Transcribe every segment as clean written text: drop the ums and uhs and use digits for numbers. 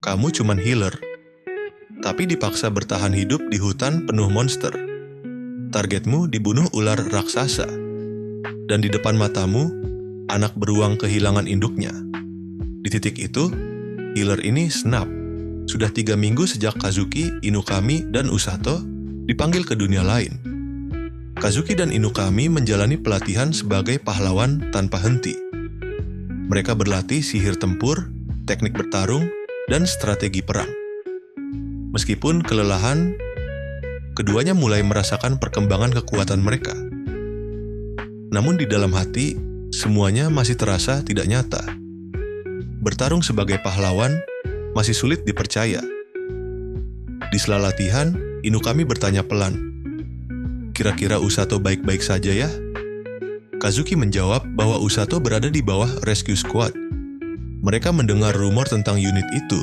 kamu cuman healer, tapi dipaksa bertahan hidup di hutan penuh monster. Targetmu dibunuh ular raksasa, dan di depan matamu, anak beruang kehilangan induknya. Di titik itu, healer ini snap. Sudah 3 minggu sejak Kazuki, Inukami, dan Usato dipanggil ke dunia lain. Kazuki dan Inukami menjalani pelatihan sebagai pahlawan tanpa henti. Mereka berlatih sihir tempur, teknik bertarung, dan strategi perang. Meskipun kelelahan, keduanya mulai merasakan perkembangan kekuatan mereka. Namun di dalam hati, semuanya masih terasa tidak nyata. Bertarung sebagai pahlawan masih sulit dipercaya. Di sela latihan, Inukami bertanya pelan, "Kira-kira Usato baik-baik saja ya?" Kazuki menjawab bahwa Usato berada di bawah rescue squad. Mereka mendengar rumor tentang unit itu.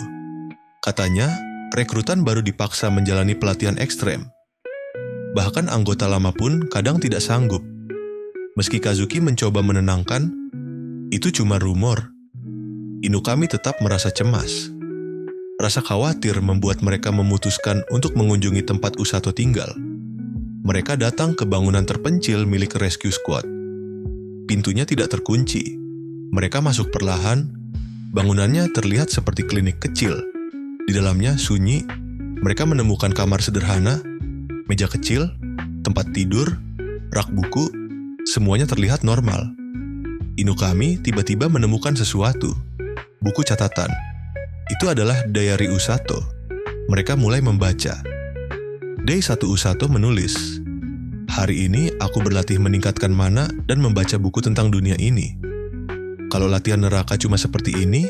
Katanya, rekrutan baru dipaksa menjalani pelatihan ekstrem. Bahkan anggota lama pun kadang tidak sanggup. Meski Kazuki mencoba menenangkan, itu cuma rumor. Inukami tetap merasa cemas. Rasa khawatir membuat mereka memutuskan untuk mengunjungi tempat Usato tinggal. Mereka datang ke bangunan terpencil milik rescue squad. Pintunya tidak terkunci. Mereka masuk perlahan. Bangunannya terlihat seperti klinik kecil. Di dalamnya sunyi. Mereka menemukan kamar sederhana, meja kecil, tempat tidur, rak buku. Semuanya terlihat normal. Inukami tiba-tiba menemukan sesuatu. Buku catatan. Itu adalah diary Usato. Mereka mulai membaca. Day 1 Usato menulis, "Hari ini aku berlatih meningkatkan mana dan membaca buku tentang dunia ini. Kalau latihan neraka cuma seperti ini,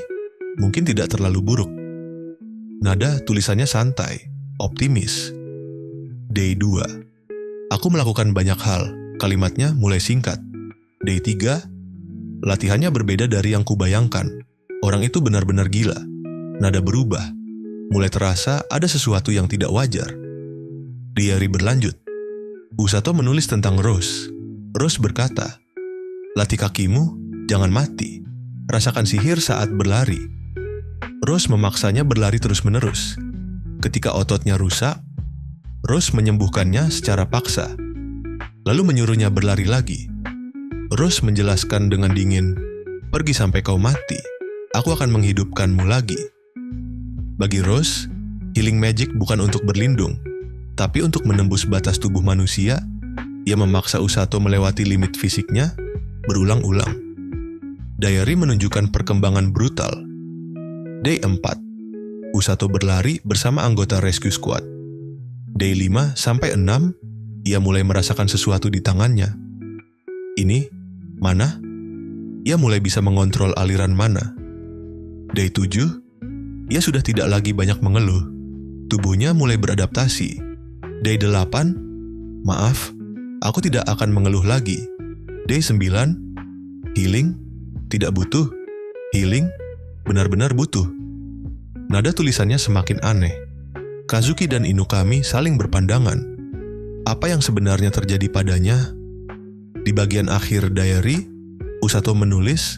mungkin tidak terlalu buruk." Nada tulisannya santai, optimis. Day 2. "Aku melakukan banyak hal." Kalimatnya mulai singkat. Day 3. "Latihannya berbeda dari yang kubayangkan. Orang itu benar-benar gila." Nada berubah. Mulai terasa ada sesuatu yang tidak wajar. Diary berlanjut. Usato menulis tentang Rose. Rose berkata, "Latih kakimu, jangan mati. Rasakan sihir saat berlari." Rose memaksanya berlari terus-menerus. Ketika ototnya rusak, Rose menyembuhkannya secara paksa. Lalu menyuruhnya berlari lagi. Rose menjelaskan dengan dingin, "Pergi sampai kau mati. Aku akan menghidupkanmu lagi." Bagi Rose, healing magic bukan untuk berlindung, tapi untuk menembus batas tubuh manusia. Ia memaksa Usato melewati limit fisiknya berulang-ulang. Diary menunjukkan perkembangan brutal. Day 4. Usato berlari bersama anggota rescue squad. Day 5-6, ia mulai merasakan sesuatu di tangannya. Ini, mana? Ia mulai bisa mengontrol aliran mana. Day 7, ia sudah tidak lagi banyak mengeluh. Tubuhnya mulai beradaptasi. Day 8, maaf, aku tidak akan mengeluh lagi. Day 9, healing, tidak butuh. Healing, benar-benar butuh. Nada tulisannya semakin aneh. Kazuki dan Inukami saling berpandangan. Apa yang sebenarnya terjadi padanya? Di bagian akhir diary, Usato menulis,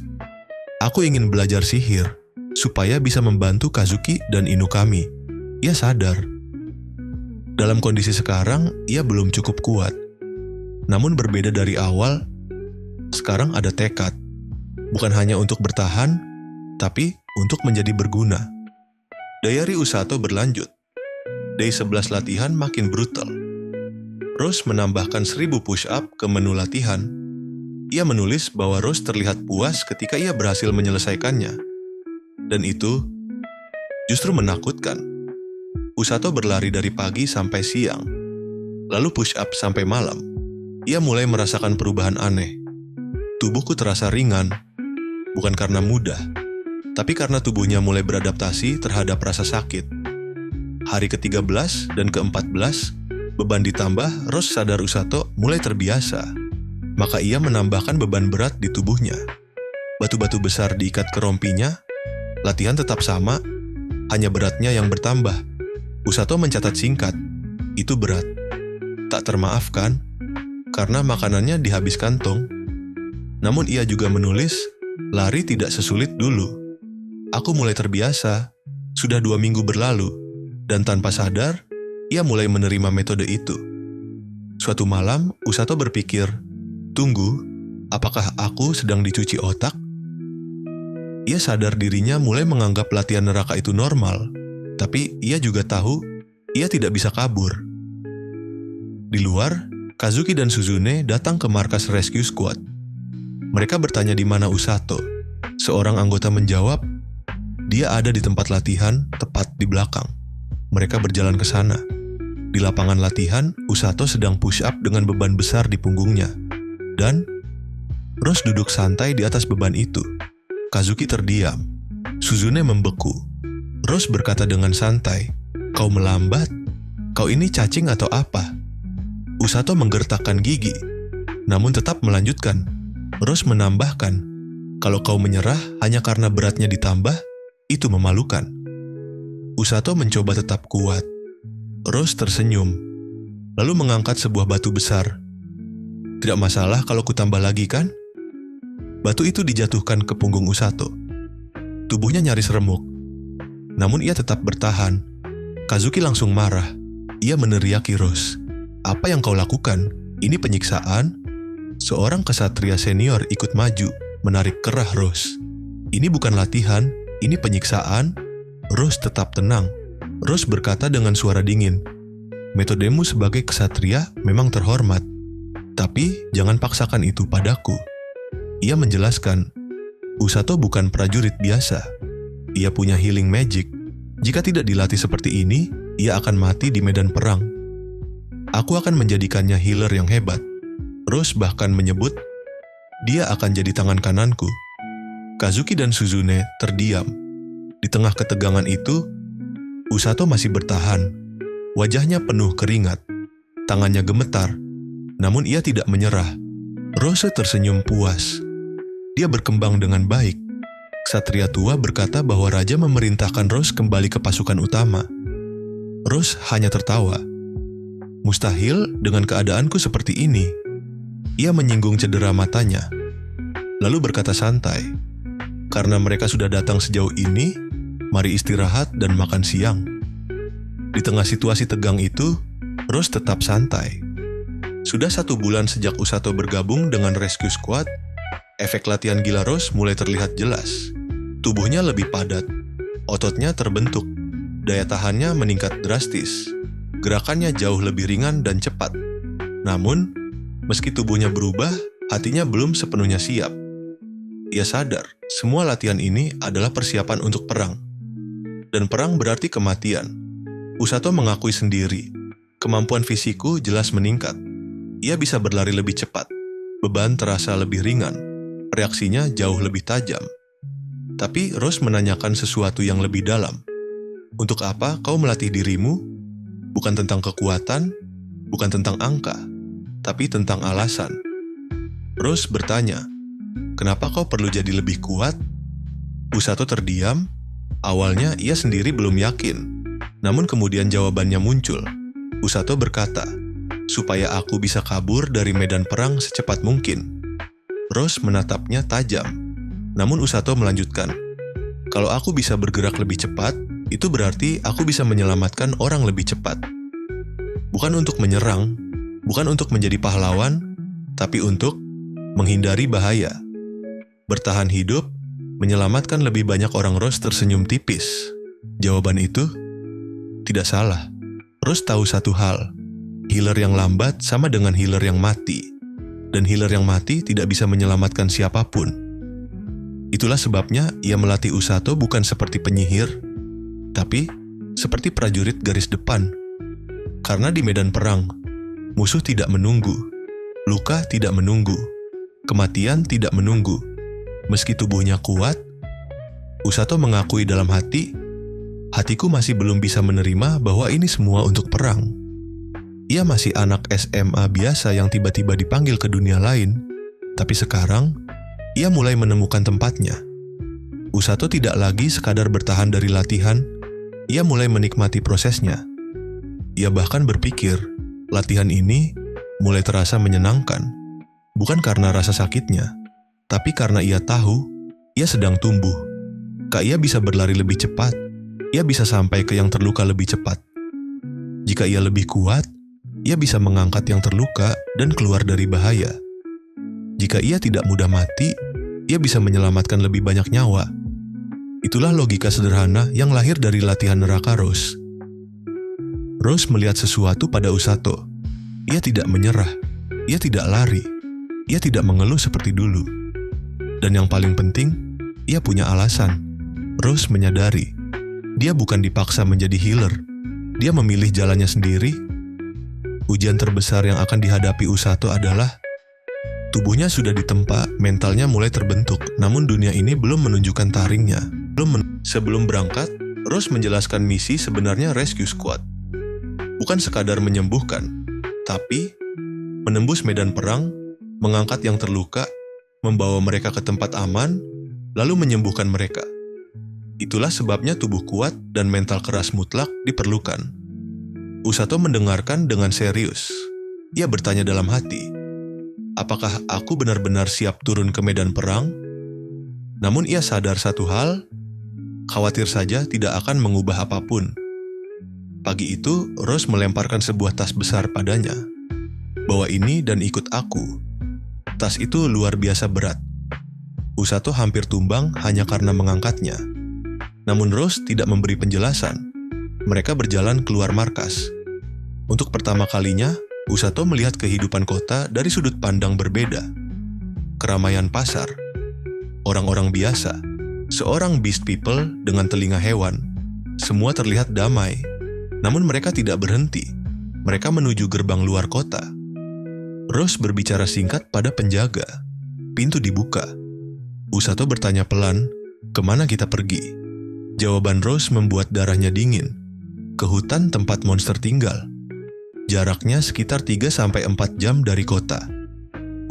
"Aku ingin belajar sihir, supaya bisa membantu Kazuki dan Inukami." Ia sadar. Dalam kondisi sekarang, ia belum cukup kuat. Namun berbeda dari awal, sekarang ada tekad. Bukan hanya untuk bertahan, tapi untuk menjadi berguna. Diary Usato berlanjut. Day 11 latihan makin brutal. Rose menambahkan 1000 push-up ke menu latihan. Ia menulis bahwa Rose terlihat puas ketika ia berhasil menyelesaikannya. Dan itu justru menakutkan. Usato berlari dari pagi sampai siang, lalu push up sampai malam. Ia mulai merasakan perubahan aneh. Tubuhku terasa ringan, bukan karena mudah, tapi karena tubuhnya mulai beradaptasi terhadap rasa sakit. Hari ke-13 dan ke-14, beban ditambah, Rose sadar Usato mulai terbiasa. Maka ia menambahkan beban berat di tubuhnya. Batu-batu besar diikat ke rompinya. Latihan tetap sama, hanya beratnya yang bertambah. Usato mencatat singkat, "Itu berat." Tak termaafkan, karena makanannya dihabis kantong. Namun ia juga menulis, "Lari tidak sesulit dulu. Aku mulai terbiasa. Sudah 2 minggu berlalu, dan tanpa sadar, ia mulai menerima metode itu. Suatu malam, Usato berpikir, "Tunggu, apakah aku sedang dicuci otak?" Ia sadar dirinya mulai menganggap latihan neraka itu normal, tapi ia juga tahu ia tidak bisa kabur. Di luar, Kazuki dan Suzune datang ke markas Rescue Squad. Mereka bertanya di mana Usato. Seorang anggota menjawab, dia ada di tempat latihan, tepat di belakang. Mereka berjalan ke sana. Di lapangan latihan, Usato sedang push up dengan beban besar di punggungnya. Dan Rose duduk santai di atas beban itu. Kazuki terdiam. Suzune membeku. Rose berkata dengan santai, "Kau melambat? Kau ini cacing atau apa?" Usato menggertakkan gigi, namun tetap melanjutkan. Rose menambahkan, "Kalau kau menyerah hanya karena beratnya ditambah, itu memalukan." Usato mencoba tetap kuat. Rose tersenyum, lalu mengangkat sebuah batu besar. "Tidak masalah kalau kutambah lagi kan?" Batu itu dijatuhkan ke punggung Usato. Tubuhnya nyaris remuk, namun ia tetap bertahan. Kazuki langsung marah. Ia meneriaki Rose, "Apa yang kau lakukan? Ini penyiksaan." Seorang kesatria senior ikut maju, menarik kerah Rose. "Ini bukan latihan, ini penyiksaan." Rose tetap tenang. Rose berkata dengan suara dingin, "Metodemu sebagai kesatria memang terhormat, tapi jangan paksakan itu padaku." Ia menjelaskan, Usato bukan prajurit biasa. Ia punya healing magic. Jika tidak dilatih seperti ini, ia akan mati di medan perang. Aku akan menjadikannya healer yang hebat. Rose bahkan menyebut, dia akan jadi tangan kananku. Kazuki dan Suzune terdiam. Di tengah ketegangan itu, Usato masih bertahan. Wajahnya penuh keringat. Tangannya gemetar. Namun ia tidak menyerah. Rose tersenyum puas. Dia berkembang dengan baik. Ksatria tua berkata bahwa raja memerintahkan Rose kembali ke pasukan utama. Rose hanya tertawa. "Mustahil dengan keadaanku seperti ini." Ia menyinggung cedera matanya. Lalu berkata santai, "Karena mereka sudah datang sejauh ini, mari istirahat dan makan siang." Di tengah situasi tegang itu, Rose tetap santai. Sudah 1 bulan sejak Usato bergabung dengan Rescue Squad, efek latihan gila Rose mulai terlihat jelas. Tubuhnya lebih padat, ototnya terbentuk, daya tahannya meningkat drastis, gerakannya jauh lebih ringan dan cepat. Namun, meski tubuhnya berubah, hatinya belum sepenuhnya siap. Ia sadar, semua latihan ini adalah persiapan untuk perang. Dan perang berarti kematian. Usato mengakui sendiri, kemampuan fisikku jelas meningkat. Ia bisa berlari lebih cepat, beban terasa lebih ringan, reaksinya jauh lebih tajam. Tapi Rose menanyakan sesuatu yang lebih dalam. "Untuk apa kau melatih dirimu? Bukan tentang kekuatan, bukan tentang angka, tapi tentang alasan." Rose bertanya, "Kenapa kau perlu jadi lebih kuat?" Usato terdiam. Awalnya ia sendiri belum yakin, namun kemudian jawabannya muncul. Usato berkata, "Supaya aku bisa kabur dari medan perang secepat mungkin." Rose menatapnya tajam, namun Usato melanjutkan, "Kalau aku bisa bergerak lebih cepat, itu berarti aku bisa menyelamatkan orang lebih cepat. Bukan untuk menyerang, bukan untuk menjadi pahlawan, tapi untuk menghindari bahaya. Bertahan hidup, menyelamatkan lebih banyak orang." Rose tersenyum tipis. Jawaban itu tidak salah. Rose tahu satu hal, healer yang lambat sama dengan healer yang mati. Dan healer yang mati tidak bisa menyelamatkan siapapun. Itulah sebabnya ia melatih Usato bukan seperti penyihir, tapi seperti prajurit garis depan. Karena di medan perang, musuh tidak menunggu, luka tidak menunggu, kematian tidak menunggu. Meski tubuhnya kuat, Usato mengakui dalam hati, hatiku masih belum bisa menerima bahwa ini semua untuk perang. Ia masih anak SMA biasa yang tiba-tiba dipanggil ke dunia lain, tapi sekarang ia mulai menemukan tempatnya. Usato tidak lagi sekadar bertahan dari latihan, ia mulai menikmati prosesnya. Ia bahkan berpikir, latihan ini mulai terasa menyenangkan, bukan karena rasa sakitnya, tapi karena ia tahu ia sedang tumbuh. Ia bisa berlari lebih cepat, ia bisa sampai ke yang terluka lebih cepat. Jika ia lebih kuat, ia bisa mengangkat yang terluka dan keluar dari bahaya. Jika ia tidak mudah mati, ia bisa menyelamatkan lebih banyak nyawa. Itulah logika sederhana yang lahir dari latihan neraka Rose. Rose melihat sesuatu pada Usato. Ia tidak menyerah, ia tidak lari, ia tidak mengeluh seperti dulu. Dan yang paling penting, ia punya alasan. Rose menyadari, dia bukan dipaksa menjadi healer. Dia memilih jalannya sendiri. Ujian terbesar yang akan dihadapi Usato adalah tubuhnya sudah ditempa, mentalnya mulai terbentuk, namun dunia ini belum menunjukkan taringnya. Sebelum berangkat, Rose menjelaskan misi sebenarnya Rescue Squad. Bukan sekadar menyembuhkan, tapi menembus medan perang, mengangkat yang terluka, membawa mereka ke tempat aman, lalu menyembuhkan mereka. Itulah sebabnya tubuh kuat dan mental keras mutlak diperlukan. Usato mendengarkan dengan serius. Ia bertanya dalam hati, apakah aku benar-benar siap turun ke medan perang? Namun ia sadar satu hal, khawatir saja tidak akan mengubah apapun. Pagi itu, Rose melemparkan sebuah tas besar padanya. Bawa ini dan ikut aku. Tas itu luar biasa berat. Usato hampir tumbang hanya karena mengangkatnya. Namun Rose tidak memberi penjelasan. Mereka berjalan keluar markas. Untuk pertama kalinya, Usato melihat kehidupan kota dari sudut pandang berbeda. Keramaian pasar, orang-orang biasa, seorang beast people dengan telinga hewan. Semua terlihat damai. Namun mereka tidak berhenti. Mereka menuju gerbang luar kota. Rose berbicara singkat pada penjaga. Pintu dibuka. Usato bertanya pelan, "Kemana kita pergi?" Jawaban Rose membuat darahnya dingin. Ke hutan tempat monster tinggal. Jaraknya sekitar 3-4 jam dari kota.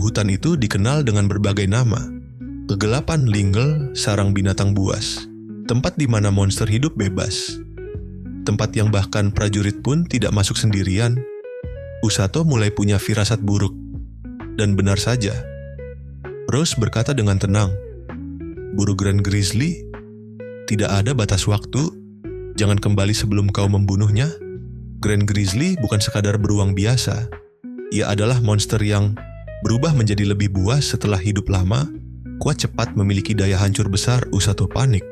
Hutan itu dikenal dengan berbagai nama. Kegelapan Lingle, sarang binatang buas. Tempat di mana monster hidup bebas. Tempat yang bahkan prajurit pun tidak masuk sendirian. Usato mulai punya firasat buruk. Dan benar saja. Rose berkata dengan tenang, "Buru Grand Grizzly, tidak ada batas waktu. Jangan kembali sebelum kau membunuhnya." Grand Grizzly bukan sekadar beruang biasa. Ia adalah monster yang berubah menjadi lebih buas setelah hidup lama, kuat cepat, memiliki daya hancur besar. Usato panik.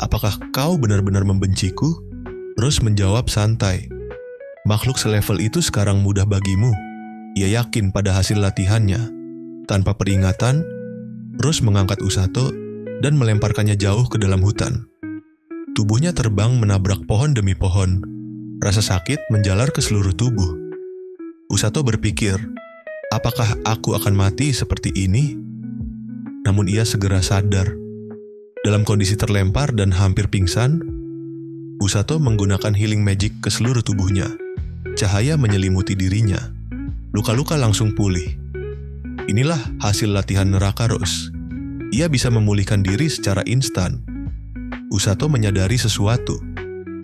"Apakah kau benar-benar membenciku?" Rose menjawab santai. "Makhluk selevel itu sekarang mudah bagimu." Ia yakin pada hasil latihannya. Tanpa peringatan, Rose mengangkat Usato dan melemparkannya jauh ke dalam hutan. Tubuhnya terbang menabrak pohon demi pohon. Rasa sakit menjalar ke seluruh tubuh. Usato berpikir, apakah aku akan mati seperti ini? Namun ia segera sadar. Dalam kondisi terlempar dan hampir pingsan, Usato menggunakan healing magic ke seluruh tubuhnya. Cahaya menyelimuti dirinya. Luka-luka langsung pulih. Inilah hasil latihan neraka Rose. Ia bisa memulihkan diri secara instan. Usato menyadari sesuatu.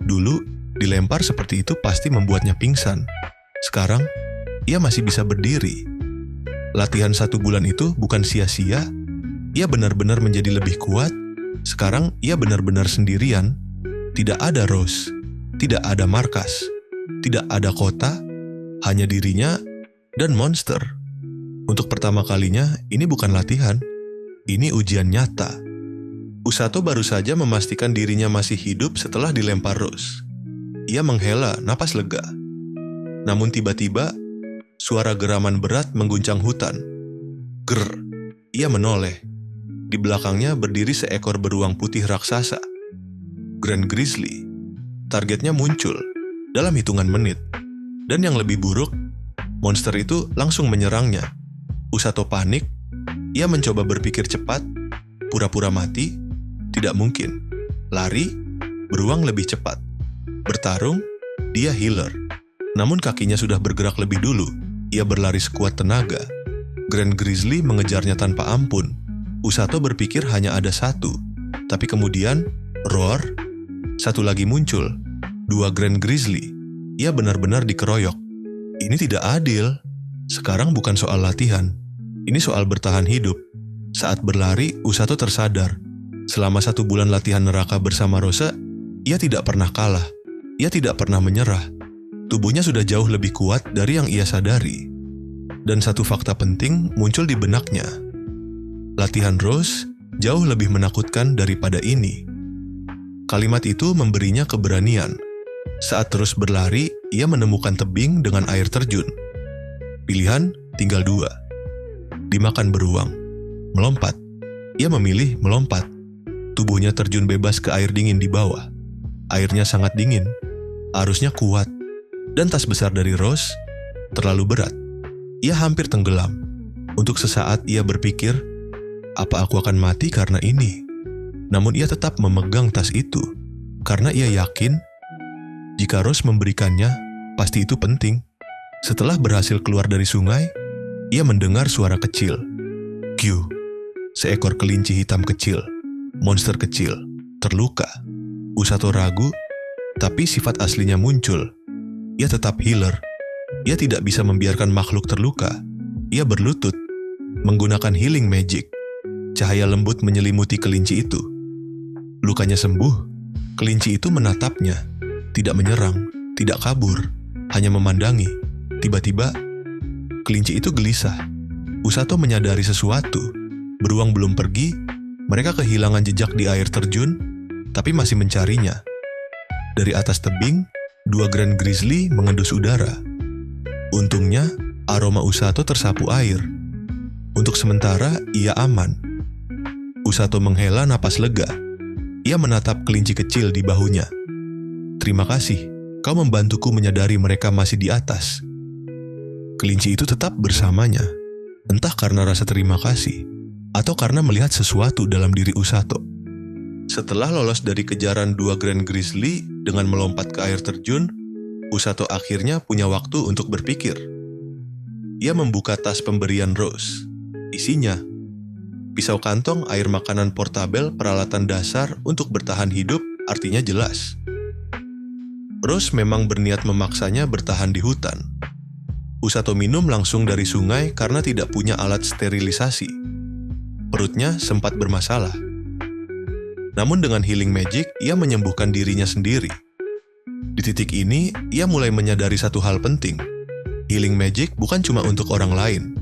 Dulu, dilempar seperti itu pasti membuatnya pingsan. Sekarang, ia masih bisa berdiri. Latihan 1 bulan itu bukan sia-sia. Ia benar-benar menjadi lebih kuat. Sekarang, ia benar-benar sendirian. Tidak ada Rose, tidak ada markas, tidak ada kota, hanya dirinya dan monster. Untuk pertama kalinya, ini bukan latihan. Ini ujian nyata. Usato baru saja memastikan dirinya masih hidup setelah dilempar Rose. Ia menghela napas lega. Namun tiba-tiba, suara geraman berat mengguncang hutan. Grr, ia menoleh. Di belakangnya berdiri seekor beruang putih raksasa. Grand Grizzly. Targetnya muncul dalam hitungan menit. Dan yang lebih buruk, monster itu langsung menyerangnya. Usato panik. Ia mencoba berpikir cepat, pura-pura mati, tidak mungkin. Lari, beruang lebih cepat. Bertarung, dia healer. Namun kakinya sudah bergerak lebih dulu. Ia berlari sekuat tenaga. Grand Grizzly mengejarnya tanpa ampun. Usato berpikir hanya ada satu. Tapi kemudian, roar. Satu lagi muncul. 2 Grand Grizzly. Ia benar-benar dikeroyok. Ini tidak adil. Sekarang bukan soal latihan. Ini soal bertahan hidup. Saat berlari, Usato tersadar. Selama 1 bulan latihan neraka bersama Rose, Ia tidak pernah kalah. Ia tidak pernah menyerah. Tubuhnya sudah jauh lebih kuat dari yang ia sadari. Dan satu fakta penting muncul di benaknya. Latihan Rose jauh lebih menakutkan daripada ini. Kalimat itu memberinya keberanian. Saat terus berlari, ia menemukan tebing dengan air terjun. Pilihan tinggal dua. Dimakan beruang. Melompat. Ia memilih melompat. Tubuhnya terjun bebas ke air dingin di bawah. Airnya sangat dingin. Arusnya kuat. Dan tas besar dari Rose terlalu berat. Ia hampir tenggelam. Untuk sesaat ia berpikir, apa aku akan mati karena ini? Namun ia tetap memegang tas itu. Karena ia yakin, jika Rose memberikannya, pasti itu penting. Setelah berhasil keluar dari sungai, ia mendengar suara kecil. Q. Seekor kelinci hitam kecil. Monster kecil. Terluka. Usato ragu, tapi sifat aslinya muncul. Ia tetap healer. Ia tidak bisa membiarkan makhluk terluka. Ia berlutut, menggunakan healing magic. Cahaya lembut menyelimuti kelinci itu. Lukanya sembuh. Kelinci itu menatapnya. Tidak menyerang, tidak kabur, hanya memandangi. Tiba-tiba, kelinci itu gelisah. Usato menyadari sesuatu. Beruang belum pergi, mereka kehilangan jejak di air terjun, tapi masih mencarinya. Dari atas tebing, dua Grand Grizzly mengendus udara. Untungnya, aroma Usato tersapu air. Untuk sementara, ia aman. Usato menghela napas lega. Ia menatap kelinci kecil di bahunya. Terima kasih, kau membantuku menyadari mereka masih di atas. Kelinci itu tetap bersamanya, entah karena rasa terima kasih, atau karena melihat sesuatu dalam diri Usato. Setelah lolos dari kejaran dua Grand Grizzly dengan melompat ke air terjun, Usato akhirnya punya waktu untuk berpikir. Ia membuka tas pemberian Rose. Isinya, pisau kantong, air makanan portabel, peralatan dasar untuk bertahan hidup, artinya jelas. Rose memang berniat memaksanya bertahan di hutan. Usato minum langsung dari sungai karena tidak punya alat sterilisasi. Perutnya sempat bermasalah. Namun dengan healing magic, ia menyembuhkan dirinya sendiri. Di titik ini, ia mulai menyadari satu hal penting. Healing magic bukan cuma untuk orang lain.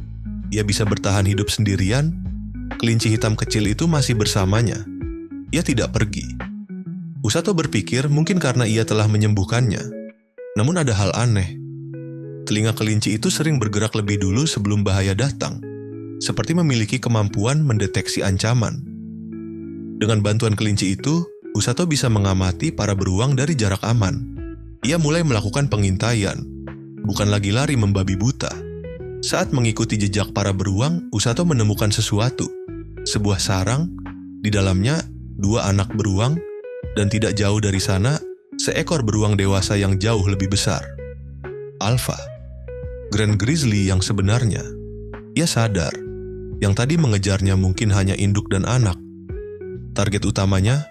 Ia bisa bertahan hidup sendirian. Kelinci hitam kecil itu masih bersamanya. Ia tidak pergi. Usato berpikir mungkin karena ia telah menyembuhkannya. Namun ada hal aneh. Telinga kelinci itu sering bergerak lebih dulu sebelum bahaya datang, seperti memiliki kemampuan mendeteksi ancaman. Dengan bantuan kelinci itu, Usato bisa mengamati para beruang dari jarak aman. Ia mulai melakukan pengintaian, bukan lagi lari membabi buta. Saat mengikuti jejak para beruang, Usato menemukan sesuatu. Sebuah sarang, di dalamnya dua anak beruang, dan tidak jauh dari sana, seekor beruang dewasa yang jauh lebih besar. Alpha, Grand Grizzly yang sebenarnya. Ia sadar, yang tadi mengejarnya mungkin hanya induk dan anak. Target utamanya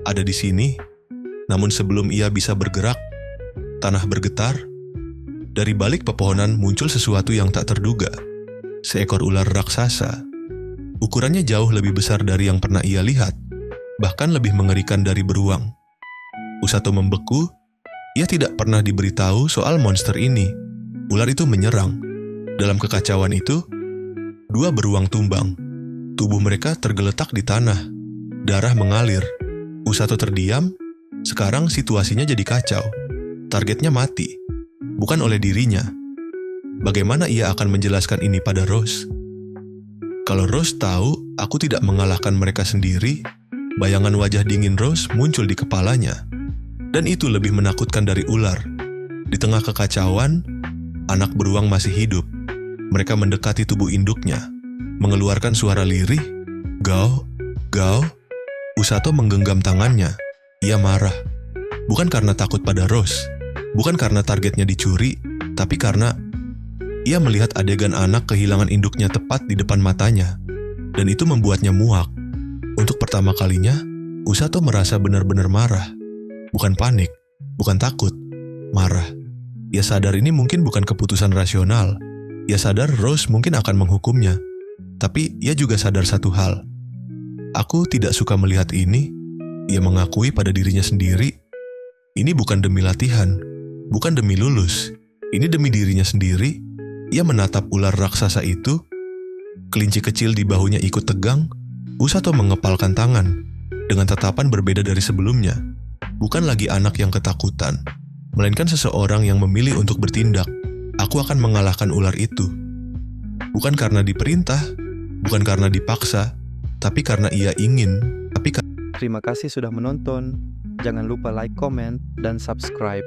ada di sini, namun sebelum ia bisa bergerak, tanah bergetar. Dari balik pepohonan muncul sesuatu yang tak terduga. Seekor ular raksasa. Ukurannya jauh lebih besar dari yang pernah ia lihat, bahkan lebih mengerikan dari beruang. Usato membeku. Ia tidak pernah diberitahu soal monster ini. Ular itu menyerang. Dalam kekacauan itu, dua beruang tumbang. Tubuh mereka tergeletak di tanah. Darah mengalir. Usato terdiam. Sekarang situasinya jadi kacau. Targetnya mati. Bukan oleh dirinya. Bagaimana ia akan menjelaskan ini pada Rose? Kalau Rose tahu aku tidak mengalahkan mereka sendiri, bayangan wajah dingin Rose muncul di kepalanya. Dan itu lebih menakutkan dari ular. Di tengah kekacauan, anak beruang masih hidup. Mereka mendekati tubuh induknya, mengeluarkan suara lirih. Gao, Gao. Usato menggenggam tangannya. Ia marah. Bukan karena takut pada Rose, bukan karena targetnya dicuri, tapi karena ia melihat adegan anak kehilangan induknya tepat di depan matanya. Dan itu membuatnya muak. Untuk pertama kalinya, Usato merasa benar-benar marah. Bukan panik, bukan takut, marah. Ia sadar ini mungkin bukan keputusan rasional. Ia sadar Rose mungkin akan menghukumnya. Tapi ia juga sadar satu hal. Aku tidak suka melihat ini. Ia mengakui pada dirinya sendiri, ini bukan demi latihan, bukan demi lulus. Ini demi dirinya sendiri. Ia menatap ular raksasa itu. Kelinci kecil di bahunya ikut tegang. Usato mengepalkan tangan dengan tatapan berbeda dari sebelumnya. Bukan lagi anak yang ketakutan, melainkan seseorang yang memilih untuk bertindak. Aku akan mengalahkan ular itu. Bukan karena diperintah, bukan karena dipaksa, tapi karena ia ingin. Terima kasih sudah menonton. Jangan lupa like, comment, dan subscribe.